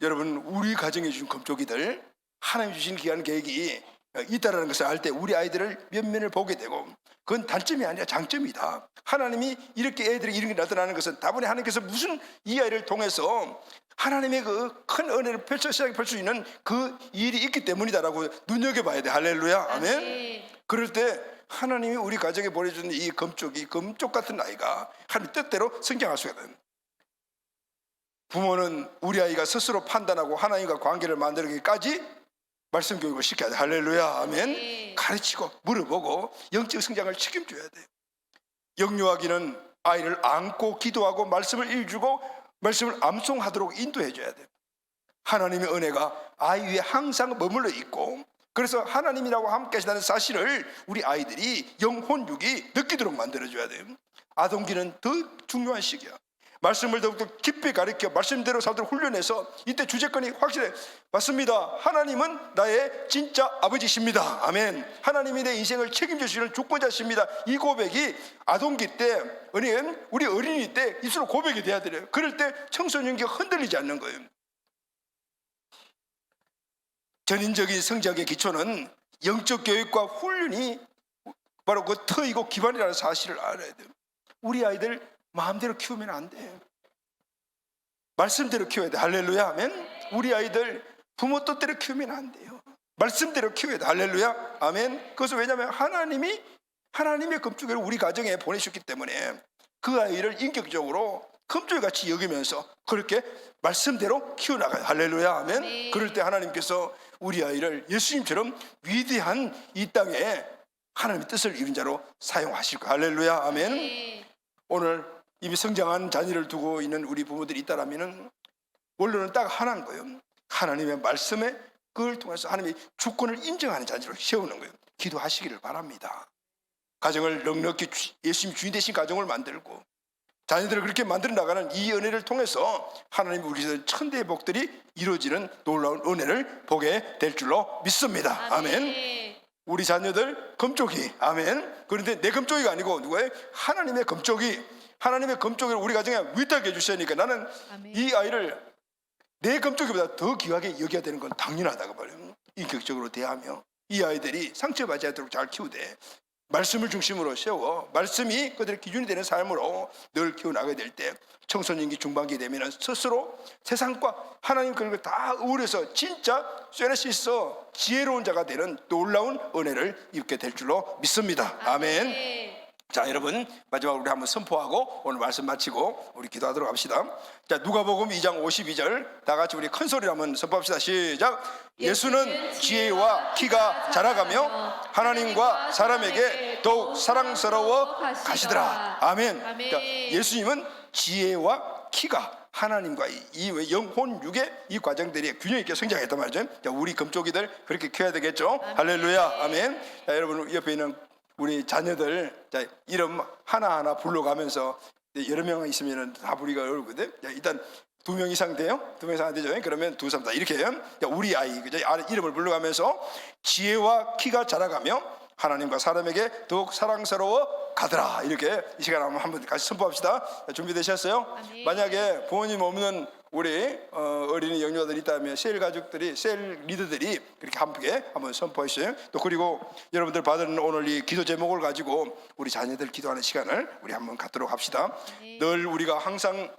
여러분, 우리 가정에 주신 금쪽이들, 하나님 주신 귀한 계획이 있다는 것을 알 때 우리 아이들을 면면을 보게 되고, 그건 단점이 아니라 장점이다. 하나님이 이렇게 애들이 이런 게 나타나는 것은 다분히 하나님께서 무슨 이 아이를 통해서 하나님의 그 큰 은혜를 시작해 펼 수 있는 그 일이 있기 때문이다라고 눈여겨봐야 돼. 할렐루야, 아멘. 그럴 때 하나님이 우리 가정에 보내주는 이 금쪽 같은 아이가 하나님 뜻대로 성장할 수가 있다. 부모는 우리 아이가 스스로 판단하고 하나님과 관계를 만들기까지 말씀 교육을 시켜야 돼. 할렐루야, 아멘. 가르치고 물어보고 영적 성장을 책임져야 돼. 영유아기는 아이를 안고 기도하고 말씀을 읽어주고 말씀을 암송하도록 인도해줘야 돼. 하나님의 은혜가 아이 위에 항상 머물러 있고, 그래서 하나님이라고 함께 하시다는 사실을 우리 아이들이 영혼육이 느끼도록 만들어줘야 돼요. 아동기는 더 중요한 시기야. 말씀을 더욱더 깊이 가르쳐 말씀대로 살도록 훈련해서 이때 주제권이 확실해. 맞습니다. 하나님은 나의 진짜 아버지십니다. 아멘. 하나님이 내 인생을 책임져 주시는 주권자십니다. 이 고백이 아동기 때, 우리 어린이 때 입술로 고백이 돼야 돼요. 그럴 때 청소년기가 흔들리지 않는 거예요. 전인적인 성장의 기초는 영적 교육과 훈련이 바로 그 터이고 기반이라는 사실을 알아야 돼요. 우리 아이들 마음대로 키우면 안 돼. 말씀대로 키워야 돼. 할렐루야, 아멘. 우리 아이들 부모 뜻대로 키우면 안 돼요. 말씀대로 키워야 돼. 할렐루야, 아멘. 그것은 왜냐하면 하나님의 금쪽이를 우리 가정에 보내셨기 때문에 그 아이를 인격적으로 금쪽이같이 여기면서 그렇게 말씀대로 키워나가요. 할렐루야, 아멘. 그럴 때 하나님께서 우리 아이를 예수님처럼 위대한 이 땅에 하나님의 뜻을 이룬 자로 사용하실 거예요. 할렐루야, 아멘. 오늘 이미 성장한 자녀를 두고 있는 우리 부모들이 있다라면은 원론은 딱 하나인 거예요. 하나님의 말씀에 그걸 통해서 하나님의 주권을 인정하는 자녀로 세우는 거예요. 기도하시기를 바랍니다. 가정을 넉넉히 예수님 주인 되신 가정을 만들고 자녀들을 그렇게 만들어 나가는 이 은혜를 통해서 하나님 우리 천대의 복들이 이루어지는 놀라운 은혜를 보게 될 줄로 믿습니다. 아멘. 우리 자녀들 금쪽이, 아멘. 그런데 내 금쪽이가 아니고 누구예요? 하나님의 금쪽이. 하나님의 금쪽이를 우리 가정에 위탁해 주시니까 나는 이 아이를 내 금쪽이보다 더 귀하게 여겨야 되는 건 당연하다고 말해요. 인격적으로 대하며 이 아이들이 상처받지 않도록 잘 키우되 말씀을 중심으로 세워 말씀이 그들의 기준이 되는 삶으로 늘 키워나가게 될 때 청소년기 중반기 되면 스스로 세상과 하나님 그런 걸 다 우울해서 진짜 쇠네시서 지혜로운 자가 되는 놀라운 은혜를 입게 될 줄로 믿습니다. 아멘. 자, 여러분 마지막으로 우리 한번 선포하고 오늘 말씀 마치고 우리 기도하도록 합시다. 자, 누가복음 2장 52절 다 같이 우리 큰 소리로 한번 선포합시다. 시작. 예수는 지혜와 키가 자라가며 하나님과 사람에게 더욱 사랑스러워 가시더라. 아멘. 그러니까 예수님은 지혜와 키가 하나님과 이 영혼 육의 이 과정들이 균형 있게 성장했단 말이죠. 자, 우리 금쪽이들 그렇게 키워야 되겠죠. 할렐루야, 아멘. 자, 여러분 옆에 있는 우리 자녀들 자, 이름 하나하나 불러가면서 여러 명 있으면 다 부르기가 어렵거든. 자, 일단 2명 이상 돼요? 2명 이상 안 되죠? 그러면 2, 3, 4 이렇게 해요. 자, 우리 아이 그죠? 이름을 불러가면서 지혜와 키가 자라가며 하나님과 사람에게 더욱 사랑스러워 가더라. 이렇게 이 시간에 한번 같이 선포합시다. 자, 준비되셨어요? 만약에 부모님 없는 우리 어린이 영유아들이 있다면 셀 가족들이, 셀 리더들이 그렇게 함께 한번 선포해 주세요. 또 그리고 여러분들 받은 오늘 이 기도 제목을 가지고 우리 자녀들 기도하는 시간을 우리 한번 갖도록 합시다. 늘 우리가 항상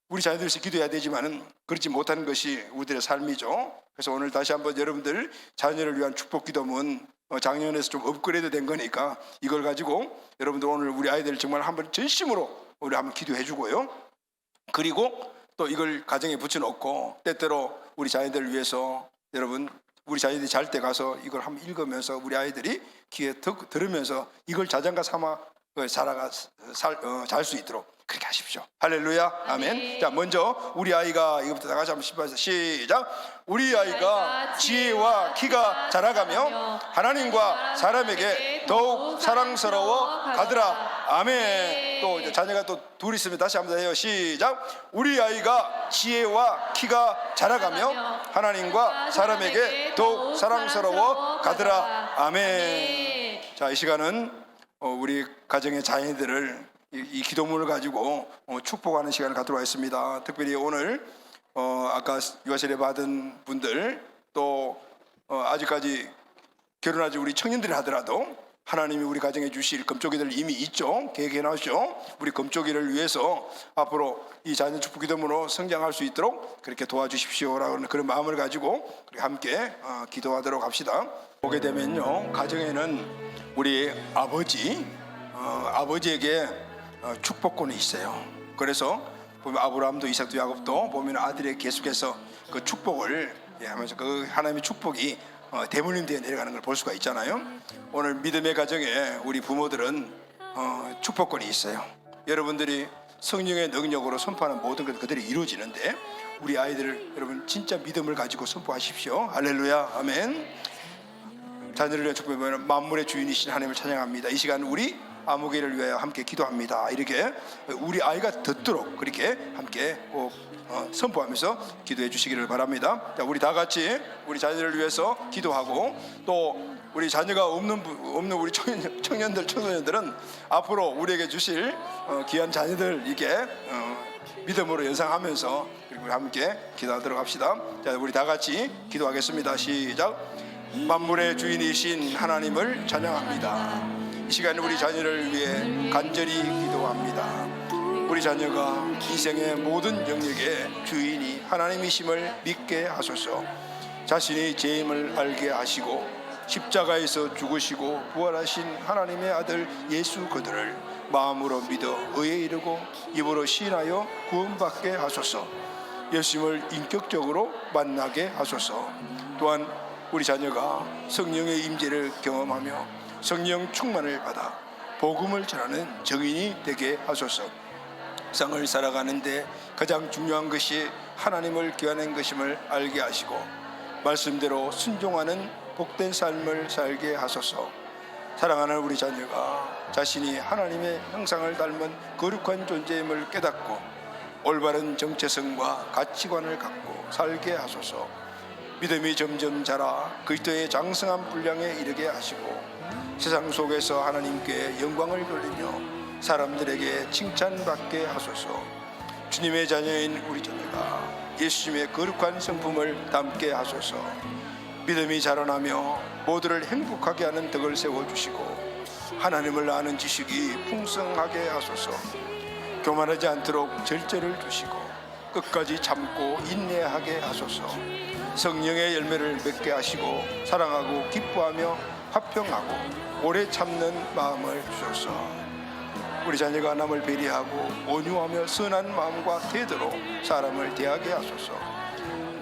우리 자녀들 위해서 기도해야 되지만은 그렇지 못하는 것이 우리들의 삶이죠. 그래서 오늘 다시 한번 여러분들 자녀를 위한 축복 기도문 작년에서 좀 업그레이드 된 거니까 이걸 가지고 여러분들 오늘 우리 아이들 정말 한번 전심으로 우리 한번 기도해 주고요. 그리고 또 이걸 가정에 붙여놓고 때때로 우리 자녀들을 위해서 여러분 우리 자녀들이 잘 때 가서 이걸 한번 읽으면서 우리 아이들이 귀에 들으면서 이걸 자장가 삼아 잘 수 있도록 그렇게 하시죠. 축복하십시오. 할렐루야. 아멘. 자, 먼저 우리 아이가, 이것부터 다 같이 한번 시작. 우리 아이가 지혜와 키가 자라가며 하나님과 사람에게 더욱 사랑스러워 가더라. 아멘. 또 이제 자녀가 또 둘 있으면 다시 한번 해요. 시작. 우리 아이가 지혜와 키가 자라가며 하나님과 사람에게 더욱 사랑스러워 가더라. 아멘. 자, 이 시간은 우리 가정의 자녀들을 이 기도문을 가지고 축복하는 시간을 갖도록 하겠습니다. 특별히 오늘 아까 유아세례 받은 분들, 또 아직까지 결혼하지 우리 청년들이 하더라도 하나님이 우리 가정에 주실 금쪽이들 이미 있죠. 계획해 놨죠. 우리 금쪽이를 위해서 앞으로 이 자녀 축복 기도문으로 성장할 수 있도록 그렇게 도와주십시오라는 그런 마음을 가지고 함께 기도하도록 합시다. 보게 되면요, 가정에는 우리 아버지에게 축복권이 있어요. 그래서 보면 아브라함도 이삭도 야곱도 보면 아들에게 계속해서 그 축복을 하면서 그 하나님의 축복이 대물림되어 내려가는 걸 볼 수가 있잖아요. 오늘 믿음의 가정에 우리 부모들은 축복권이 있어요. 여러분들이 성령의 능력으로 선포하는 모든 것 그들이 이루어지는데 우리 아이들을 여러분 진짜 믿음을 가지고 선포하십시오. 할렐루야. 아멘. 자녀를 위한 축복은 만물의 주인이신 하나님을 찬양합니다. 이 시간 우리 아무개를 위하여 함께 기도합니다. 이렇게 우리 아이가 듣도록 그렇게 함께 꼭 선포하면서 기도해 주시기를 바랍니다. 자, 우리 다 같이 우리 자녀를 위해서 기도하고, 또 우리 자녀가 없는 우리 청년들 청소년들은 앞으로 우리에게 주실 귀한 자녀들 이렇게 믿음으로 연상하면서 그리고 함께 기도하도록 합시다. 자, 우리 다 같이 기도하겠습니다. 시작. 만물의 주인이신 하나님을 찬양합니다. 이 시간 우리 자녀를 위해 간절히 기도합니다. 우리 자녀가 인생의 모든 영역의 주인이 하나님이심을 믿게 하소서. 자신이 죄임을 알게 하시고 십자가에서 죽으시고 부활하신 하나님의 아들 예수 그들을 마음으로 믿어 의에 이르고 입으로 시인하여 구원받게 하소서. 예수님을 인격적으로 만나게 하소서. 또한 우리 자녀가 성령의 임재를 경험하며 성령 충만을 받아 복음을 전하는 증인이 되게 하소서. 세상을 살아가는데 가장 중요한 것이 하나님을 구하는 것임을 알게 하시고 말씀대로 순종하는 복된 삶을 살게 하소서. 사랑하는 우리 자녀가 자신이 하나님의 형상을 닮은 거룩한 존재임을 깨닫고 올바른 정체성과 가치관을 갖고 살게 하소서. 믿음이 점점 자라 그리스도의 장성한 분량에 이르게 하시고 세상 속에서 하나님께 영광을 돌리며 사람들에게 칭찬받게 하소서. 주님의 자녀인 우리 자녀가 예수님의 거룩한 성품을 담게 하소서. 믿음이 자라나며 모두를 행복하게 하는 덕을 세워주시고 하나님을 아는 지식이 풍성하게 하소서. 교만하지 않도록 절제를 주시고 끝까지 참고 인내하게 하소서. 성령의 열매를 맺게 하시고 사랑하고 기뻐하며 화평하고 오래 참는 마음을 주소서. 우리 자녀가 남을 배려하고 온유하며 선한 마음과 태도로 사람을 대하게 하소서.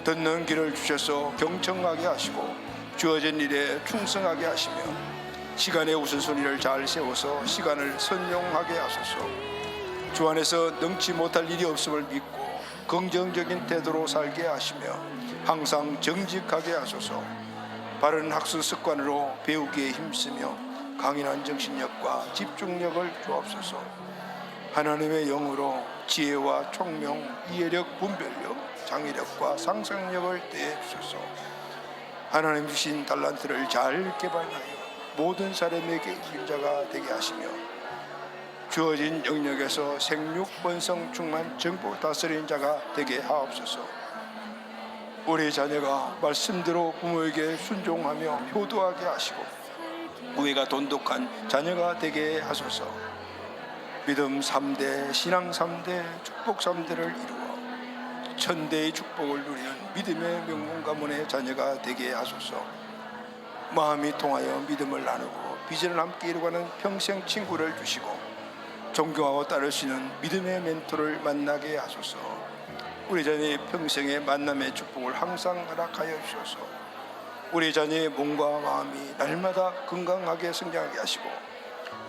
듣는 귀를 주셔서 경청하게 하시고 주어진 일에 충성하게 하시며 시간의 우선순위를 잘 세워서 시간을 선용하게 하소서. 주 안에서 능치 못할 일이 없음을 믿고 긍정적인 태도로 살게 하시며 항상 정직하게 하소서. 바른 학습 습관으로 배우기에 힘쓰며 강인한 정신력과 집중력을 주옵소서. 하나님의 영으로 지혜와 총명, 이해력, 분별력, 장애력과 상상력을 더해 주소서. 하나님 주신 달란트를 잘 개발하여 모든 사람에게 인자가 되게 하시며 주어진 영역에서 생육 번성 충만 정복 다스리는 자가 되게 하옵소서. 우리 자녀가 말씀대로 부모에게 순종하며 효도하게 하시고 우애가 돈독한 자녀가 되게 하소서. 믿음 3대, 신앙 3대, 축복 3대를 이루어 천대의 축복을 누리는 믿음의 명문 가문의 자녀가 되게 하소서. 마음이 통하여 믿음을 나누고 비전을 함께 이루어가는 평생 친구를 주시고 존경하고 따를 수 있는 믿음의 멘토를 만나게 하소서. 우리 자녀의 평생의 만남의 축복을 항상 허락하여 주소서. 우리 자녀의 몸과 마음이 날마다 건강하게 성장하게 하시고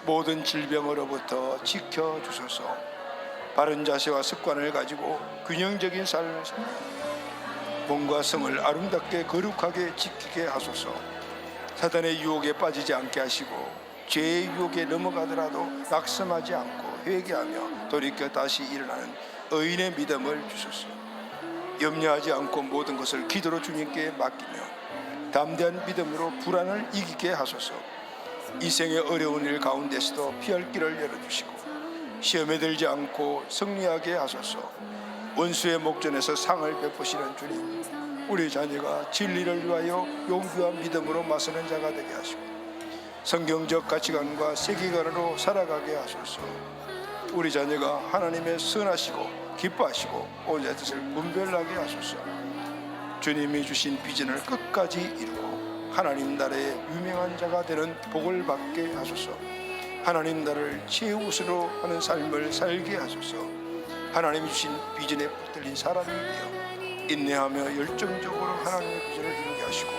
모든 질병으로부터 지켜주소서. 바른 자세와 습관을 가지고 균형적인 삶을 살며 몸과 성을 아름답게 거룩하게 지키게 하소서. 사단의 유혹에 빠지지 않게 하시고 죄의 유혹에 넘어가더라도 낙심하지 않고 회개하며 돌이켜 다시 일어나는 의인의 믿음을 주소서. 염려하지 않고 모든 것을 기도로 주님께 맡기며 담대한 믿음으로 불안을 이기게 하소서. 이 생의 어려운 일 가운데서도 피할 길을 열어주시고 시험에 들지 않고 승리하게 하소서. 원수의 목전에서 상을 베푸시는 주님, 우리 자녀가 진리를 위하여 용기와 믿음으로 맞서는 자가 되게 하시고 성경적 가치관과 세계관으로 살아가게 하소서. 우리 자녀가 하나님의 선하시고 기뻐하시고 오직 뜻을 분별하게 하소서. 주님이 주신 비전을 끝까지 이루고 하나님 나라의 유명한 자가 되는 복을 받게 하소서. 하나님 나라를 최우선으로 하는 삶을 살게 하소서. 하나님이 주신 비전에 붙들린 사람이 되어 인내하며 열정적으로 하나님의 비전을 이루게 하시고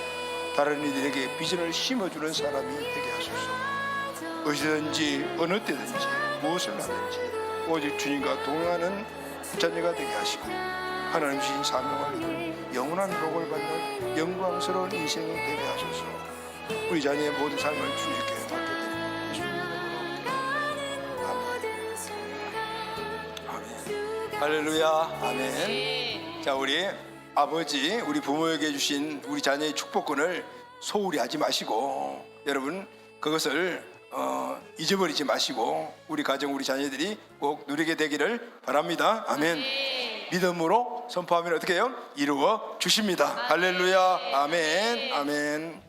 다른 이들에게 비전을 심어주는 사람이 되게 하소서. 어디든지 어느 때든지 무엇을 하든지 오직 주님과 동행하는 자녀가 되게 하시고 하나님 주신 사명을 이룬 영원한 복을 받는 영광스러운 인생이 되게 하소서. 우리 자녀의 모든 삶을 주님께 받게 되는 예수님의 이름으로 기도합니다. 아멘. 할렐루야. 아멘. 자, 우리 아버지, 우리 부모에게 주신 우리 자녀의 축복권을 소홀히 하지 마시고 여러분 그것을 잊어버리지 마시고 우리 가정, 우리 자녀들이 꼭 누리게 되기를 바랍니다. 아멘. 믿음으로 선포하면 어떻게 해요? 이루어 주십니다. 할렐루야. 아멘. 아멘.